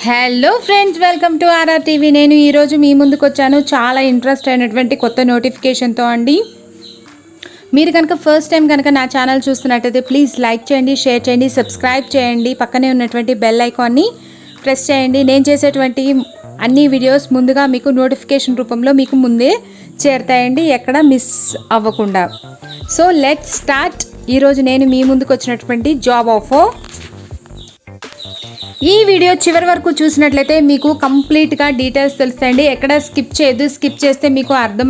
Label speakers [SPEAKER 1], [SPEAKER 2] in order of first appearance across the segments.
[SPEAKER 1] Hello friends, welcome to RR TV. నేను ఈరోజు మీ ముందుకు వచ్చాను చాలా ఇంట్రెస్ట్ అయినటువంటి కొత్త నోటిఫికేషన్తో అండి. మీరు కనుక ఫస్ట్ టైం కనుక నా ఛానల్ చూస్తున్నట్టయితే ప్లీజ్ లైక్ చేయండి, షేర్ చేయండి, సబ్స్క్రైబ్ చేయండి. పక్కనే ఉన్నటువంటి బెల్ ఐకాన్ని ప్రెస్ చేయండి. నేను చేసేటువంటి అన్ని వీడియోస్ ముందుగా మీకు నోటిఫికేషన్ రూపంలో మీకు ముందే చేరుతాయండి, ఎక్కడ మిస్ అవ్వకుండా. So let's start. ఈరోజు నేను మీ ముందుకు వచ్చినటువంటి జాబ్ ఆఫర్. ఈ వీడియో చివరి వరకు చూసినట్లయితే మీకు కంప్లీట్గా డీటెయిల్స్ తెలుస్తాయండి. ఎక్కడ స్కిప్ చేయొద్దు. స్కిప్ చేస్తే మీకు అర్థం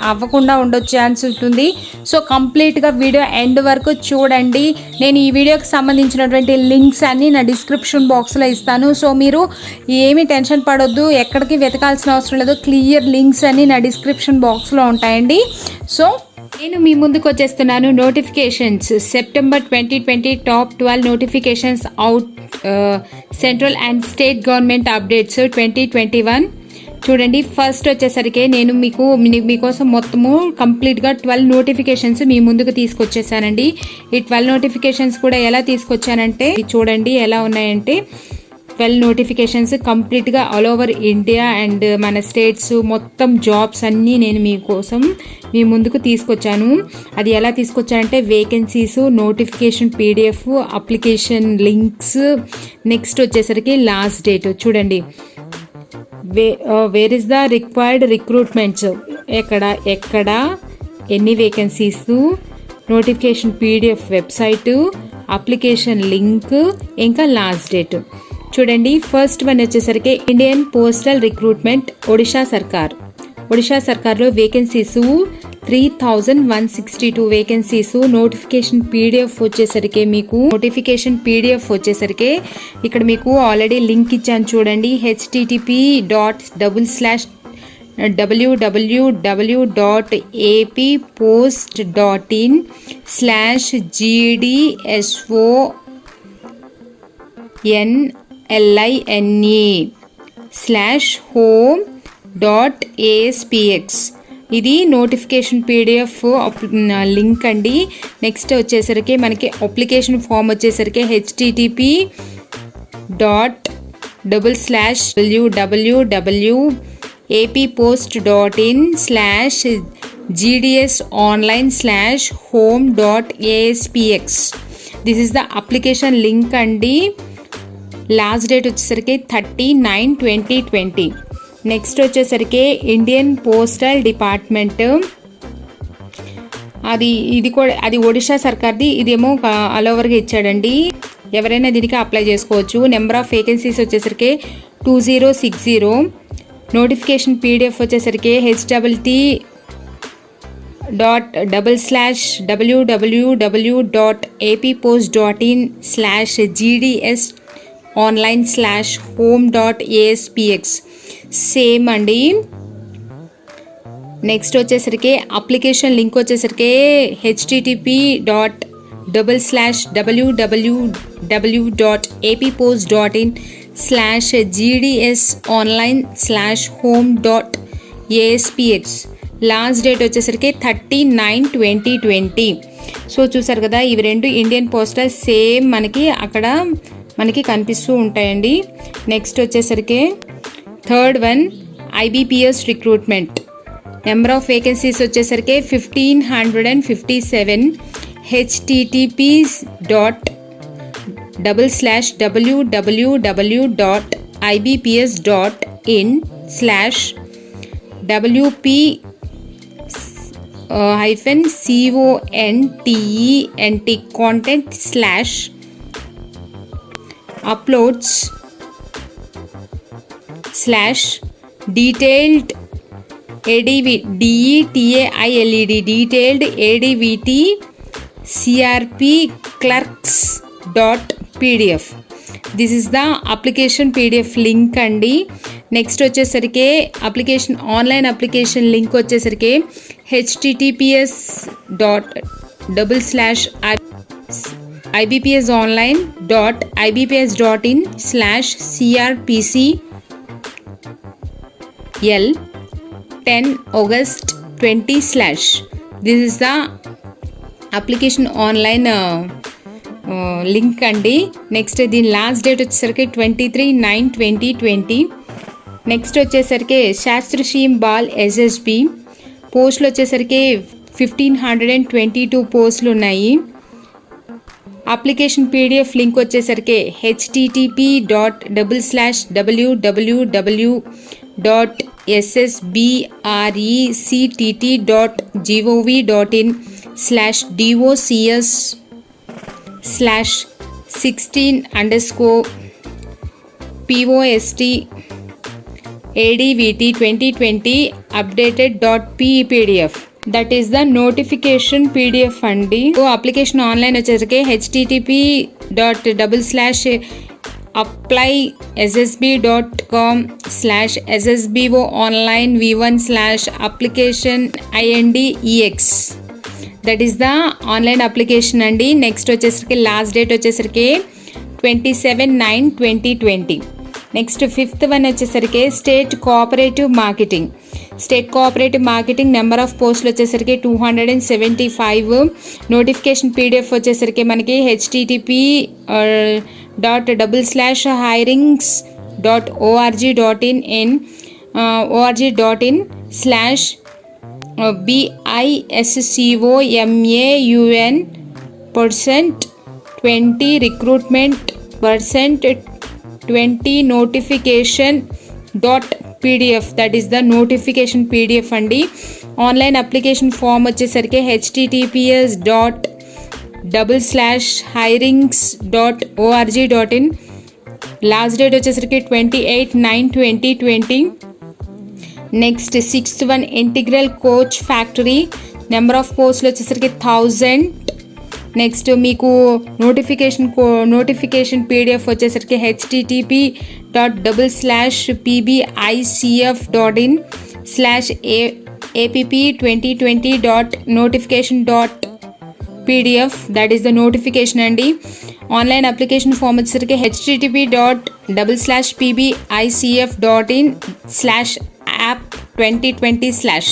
[SPEAKER 1] అవ్వకుండా ఉండొచ్చు ఛాన్స్ ఉంటుంది. సో కంప్లీట్గా వీడియో ఎండ్ వరకు చూడండి. నేను ఈ వీడియోకి సంబంధించినటువంటి లింక్స్ అన్నీ నా డిస్క్రిప్షన్ బాక్స్లో ఇస్తాను. సో మీరు ఏమీ టెన్షన్ పడొద్దు, ఎక్కడికి వెతకాల్సిన అవసరం లేదు. క్లియర్ లింక్స్ అన్నీ నా డిస్క్రిప్షన్ బాక్స్లో ఉంటాయండి. సో నేను మీ ముందుకు వచ్చేస్తున్నాను. Notifications September 2020 top 12 notifications out central and state government updates 2021. చూడండి, ఫస్ట్ వచ్చేసరికి నేను మీకోసం మొత్తము కంప్లీట్గా 12 నోటిఫికేషన్స్ మీ ముందుకు తీసుకొచ్చేసానండి. ఈ 12 నోటిఫికేషన్స్ కూడా ఎలా తీసుకొచ్చానంటే చూడండి ఎలా ఉన్నాయంటే 12 నోటిఫికేషన్స్ కంప్లీట్గా ఆల్ ఓవర్ ఇండియా అండ్ మన స్టేట్స్ మొత్తం జాబ్స్ అన్నీ నేను మీకోసం మీ ముందుకు తీసుకొచ్చాను. అది ఎలా తీసుకొచ్చానంటే vacancies, notification PDF, application links, next వచ్చేసరికి లాస్ట్ డేట్. చూడండి, where is the required recruitments, ఎక్కడ ఎన్ని vacancies, notification PDF website, application link, ఇంకా లాస్ట్ డేట్. చూడండి, ఫస్ట్ వన్ వచ్చేసరికి ఇండియన్ పోస్టల్ రిక్రూట్మెంట్ ఒడిషా సర్కార్లో వేకెన్సీస్ 3162 వేకెన్సీస్. నోటిఫికేషన్ పీడిఎఫ్ వచ్చేసరికి ఇక్కడ మీకు ఆల్రెడీ లింక్ ఇచ్చాను చూడండి. http://gdswo.line/home.aspx. ఇది నోటిఫికేషన్ పీడిఎఫ్ లింక్ అండి. నెక్స్ట్ వచ్చేసరికి మనకి అప్లికేషన్ ఫామ్ వచ్చేసరికి http://appost.in/gdsonline/home.aspx. This is the application link అండి. లాస్ట్ డేట్ వచ్చేసరికి 30/9/2020. నెక్స్ట్ వచ్చేసరికి ఇండియన్ పోస్టల్ డిపార్ట్మెంట్, అది ఒడిషా సర్కార్ది. ఇదేమో ఆల్ ఓవర్గా ఇచ్చాడండి, ఎవరైనా దీనికి అప్లై చేసుకోవచ్చు. నెంబర్ ఆఫ్ వేకెన్సీస్ వచ్చేసరికి 2060. నోటిఫికేషన్ పీడిఎఫ్ వచ్చేసరికి http://www.appost.in/gdsonline/home.aspx. సేమ్ అండి. నెక్స్ట్ వచ్చేసరికి అప్లికేషన్ లింక్ వచ్చేసరికి http://www.appost.in/gdsonline/home.aspx. లాస్ట్ డేట్ వచ్చేసరికి 30/9/2020. సో చూసారు కదా, ఇవి రెండు ఇండియన్ పోస్టల్ సేమ్ మనకి కనిపిస్తూ ఉంటాయండి. నెక్స్ట్ వచ్చేసరికి third one IBPS recruitment. Number of vacancies వచ్చేసరికి 1557. http://www.ibps.in/wp-content/ uploads/detailed detailed advt crp clerks.pdf. This is the application PDF link అండి. నెక్స్ట్ వచ్చేసరికి ఆన్లైన్ అప్లికేషన్ లింక్ వచ్చేసరికి https://ibps.online.ibps.in/crpcl 10 August 20/. This is the application online link అండి. Next దీని last date వచ్చేసరికి 23/9/2020. Next వచ్చేసరికి శాస్త్రశీం ball SSB పోస్టులు వచ్చేసరికి 1522 పోస్టులు ఉన్నాయి. అప్లికేషన్ పీడిఎఫ్ లింక్ వచ్చేసరికి http://www.sbret/post/advt 2020 updated.pepdf. That is the notification PDF అండి. అప్లికేషన్ ఆన్లైన్ వచ్చేసరికి http://apply/ssbo_online-v1/application-inde-ex. That is the online application అండి. నెక్స్ట్ వచ్చేసరికి లాస్ట్ డేట్ వచ్చేసరికి 27/9/2020. నెక్స్ట్ 5th వన్ వచ్చేసరికి state cooperative marketing number of పోస్టులు వచ్చేసరికి 275. నోటిఫికేషన్ పీడిఎఫ్ వచ్చేసరికి మనకి http://hirings.org.in/biscomaun% 20 notification.pdf. That is the notification PDF అండి. ఆన్లైన్ అప్లికేషన్ ఫామ్ వచ్చేసరికి https://hirings.org.in. లాస్ట్ డేట్ వచ్చేసరికి 28/9/2020. Next 6th one integral coach factory number of పోస్టులు వచ్చేసరికి 1000. నెక్స్ట్ మీకు నోటిఫికేషన్ పీడిఎఫ్ వచ్చేసరికి http://pbicf.in/app2020.notification.pdf. That is the notification అండి. ఆన్లైన్ అప్లికేషన్ ఫామ్ వచ్చేసరికి http://pbicf.in/app2020/.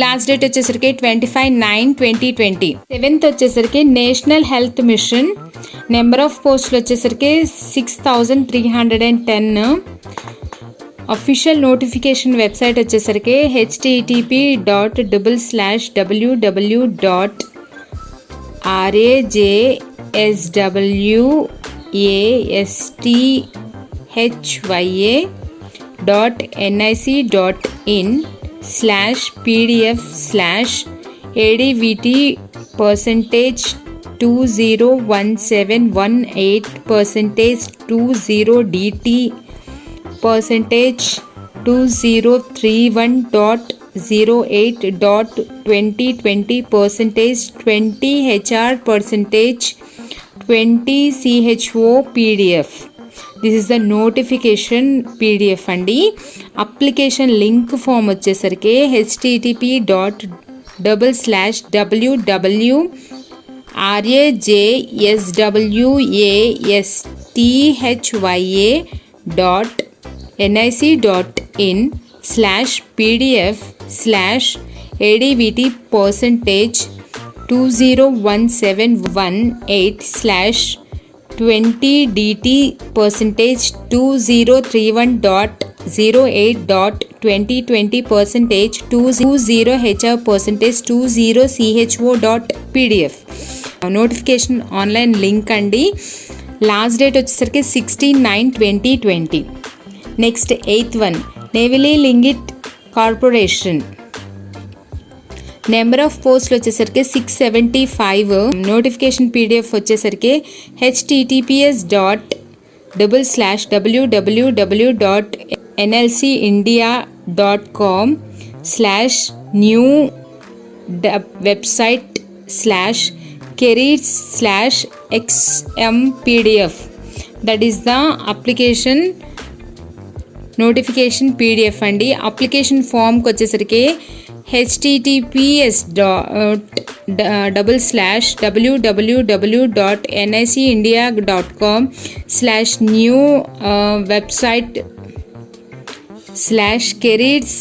[SPEAKER 1] Last date వచ్చేసరికి 25/9/2020. 7th వచ్చేసరికి national health machine number of పోస్టులు వచ్చేసరికి 6310. అఫీషియల్ నోటిఫికేషన్ వెబ్సైట్ వచ్చేసరికి http://advt%2001/8%2008.2020%20HR%20CHO this is the notification PDF అండి. అప్లికేషన్ లింక్ ఫామ్ వచ్చేసరికి http://advt%2001/8/2020%20HR%20CHO.pdf. నోటిఫికేషన్ ఆన్లైన్ లింక్ అండి. లాస్ట్ డేట్ వచ్చేసరికి 16/9/2020. Next 8th one Neyveli lignite corporation number of పోస్టులు వచ్చేసరికి 675. నోటిఫికేషన్ పీడిఎఫ్ వచ్చేసరికి https://www.nlcindia.com/new website/careers/xmpdf. That is the application notification PDF అండి. Application ఫామ్కి వచ్చేసరికి https://www.nlcindia.com/new website/careers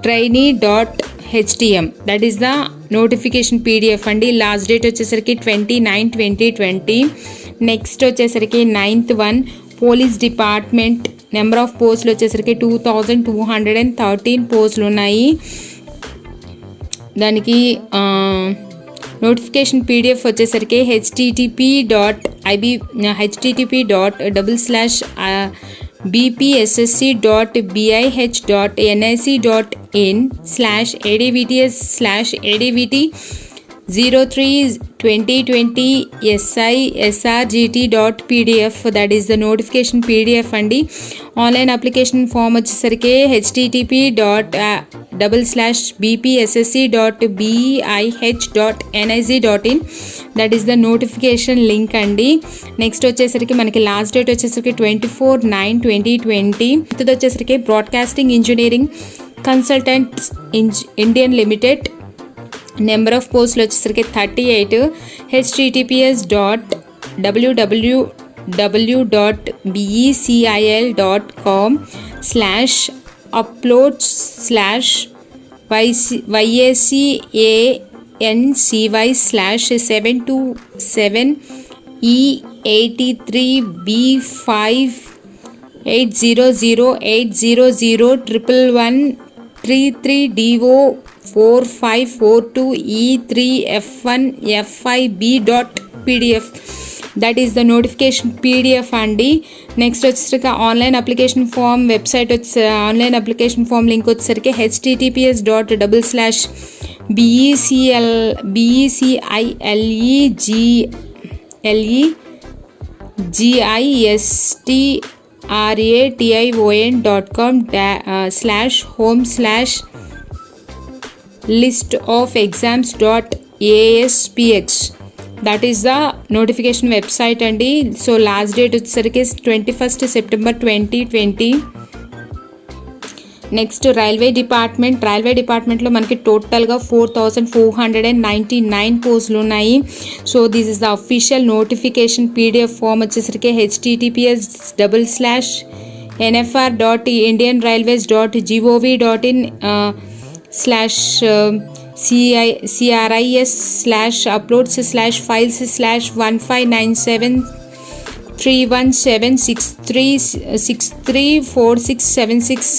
[SPEAKER 1] trainee.htm. that is the notification PDF అండి. Last date వచ్చేసరికి 29/2020. నెక్స్ట్ వచ్చేసరికి 9th one police department number of పోస్టులు వచ్చేసరికి 2213 పోస్టులు ఉన్నాయి. దానికి నోటిఫికేషన్ పీడిఎఫ్ వచ్చేసరికి http://bpssc.bpsc.nic.in/advts/advt 03/2020 SISRGT.pdf. that is the notification PDF అండి. ఆన్లైన్ అప్లికేషన్ ఫామ్ వచ్చేసరికి http://bpssc.bih.nic.in. that is the notification link అండి. నెక్స్ట్ వచ్చేసరికి మనకి లాస్ట్ డేట్ వచ్చేసరికి 24/9/2020. ఇది వచ్చేసరికి broadcasting engineering consultants Indian limited number of పోస్టులు వచ్చేసరికి 38. https://wsc8NCY/727E83B5800000000000000000000000000000000000000000000000000000000000000000000000000000000000000000000000000000000000000000000000000000000000000000000000000000000000000000000000000000000000000000000000000000000p. వెబ్సైట్ వచ్చి ఆన్లైన్ అప్లికేషన్ ఫామ్ లింక్ వచ్చేసరికి https://begisilegiation.com/list-of-exams.aspx. that is the notification website అండి. సో లాస్ట్ డేట్ వచ్చేసరికి 21st September 2020. నెక్స్ట్ రైల్వే డిపార్ట్మెంట్లో మనకి టోటల్గా 4499 పోస్టులు ఉన్నాయి. So this is the official notification PDF form వచ్చేసరికి https://cris/uploads/files/1597317634676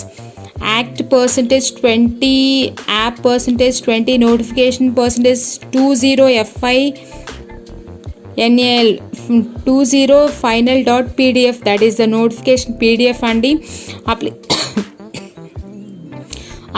[SPEAKER 1] act percentage 20, app percentage 20, notification percentage 20, FINAL 20 final.pdf. that is the notification PDF అండి.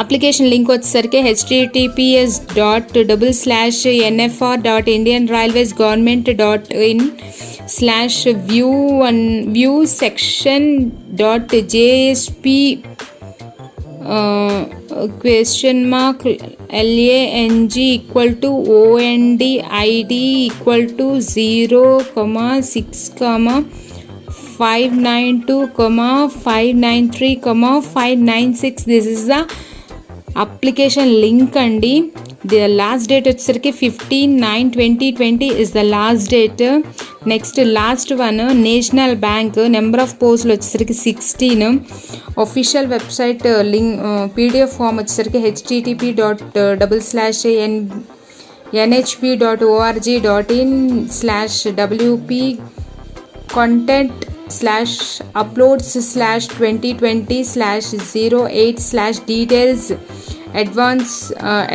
[SPEAKER 1] Application link వచ్చేసరికి https://lang.vid/06/592,593,596. this is the application link అండి. The last date వచ్చేసరికి 15/9/2020 is the last date. Next last one national bank number of పోస్టులు వచ్చేసరికి 16. Official website link PDF form వచ్చేసరికి http://nhp.org.in/wp content/uploads/2020/08/details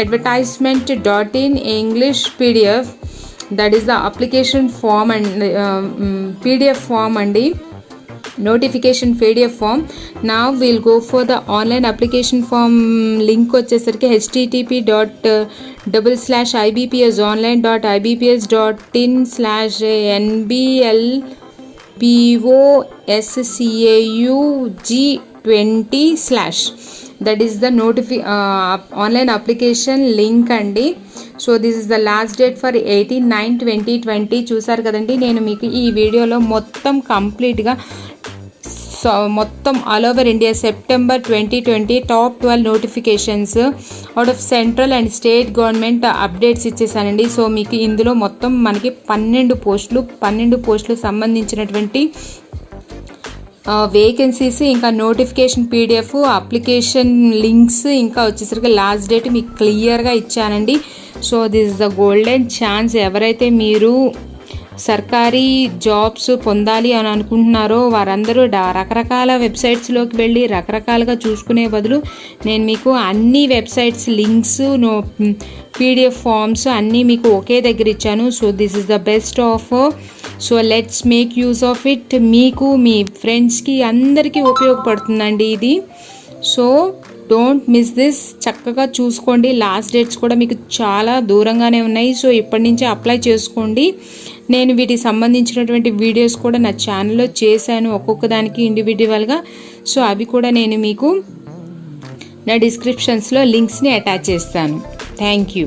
[SPEAKER 1] advertisement.in English PDF. that is the application form and PDF form and notification PDF form. now we'll go for the online application form link వచ్చేసరికి http://ibps.in/nblpoSCAUG20/ that is the online application link అండి. So this is the last date for 18/9/2020. చూసారు కదండి, నేను మీకు ఈ వీడియోలో మొత్తం కంప్లీట్గా మొత్తం all over India September 2020 top 12 notifications out of central and state government updates ఇచ్చేసానండి. సో మీకు ఇందులో మొత్తం మనకి 12 పోస్టులు సంబంధించినటువంటి వేకెన్సీస్, ఇంకా నోటిఫికేషన్ పీడిఎఫ్, అప్లికేషన్ లింక్స్, ఇంకా వచ్చేసరికి లాస్ట్ డేట్ మీకు క్లియర్గా ఇచ్చానండి. So this is the golden chance. ఎవరైతే మీరు సర్కారీ జాబ్స్ పొందాలి అని అనుకుంటున్నారో వారందరూ రకరకాల వెబ్సైట్స్లోకి వెళ్ళి రకరకాలుగా చూసుకునే బదులు నేను మీకు అన్ని వెబ్సైట్స్ లింక్స్ పీడిఎఫ్ ఫామ్స్ అన్నీ మీకు ఒకే దగ్గర ఇచ్చాను. So this is the best offer. So let's make use of it. మీకు మీ ఫ్రెండ్స్కి అందరికీ ఉపయోగపడుతుందండి ఇది. So don't miss this. చక్కగా చూసుకోండి. లాస్ట్ డేట్స్ కూడా మీకు చాలా దూరంగానే ఉన్నాయి. సో ఇప్పటి నుంచే అప్లై చేసుకోండి. నేను వీటికి సంబంధించినటువంటి వీడియోస్ కూడా నా ఛానల్లో చేశాను, ఒక్కొక్క దానికి ఇండివిజువల్గా. సో అవి కూడా నేను మీకు నా డిస్క్రిప్షన్స్లో లింక్స్ని అటాచ్ చేస్తాను. Thank you.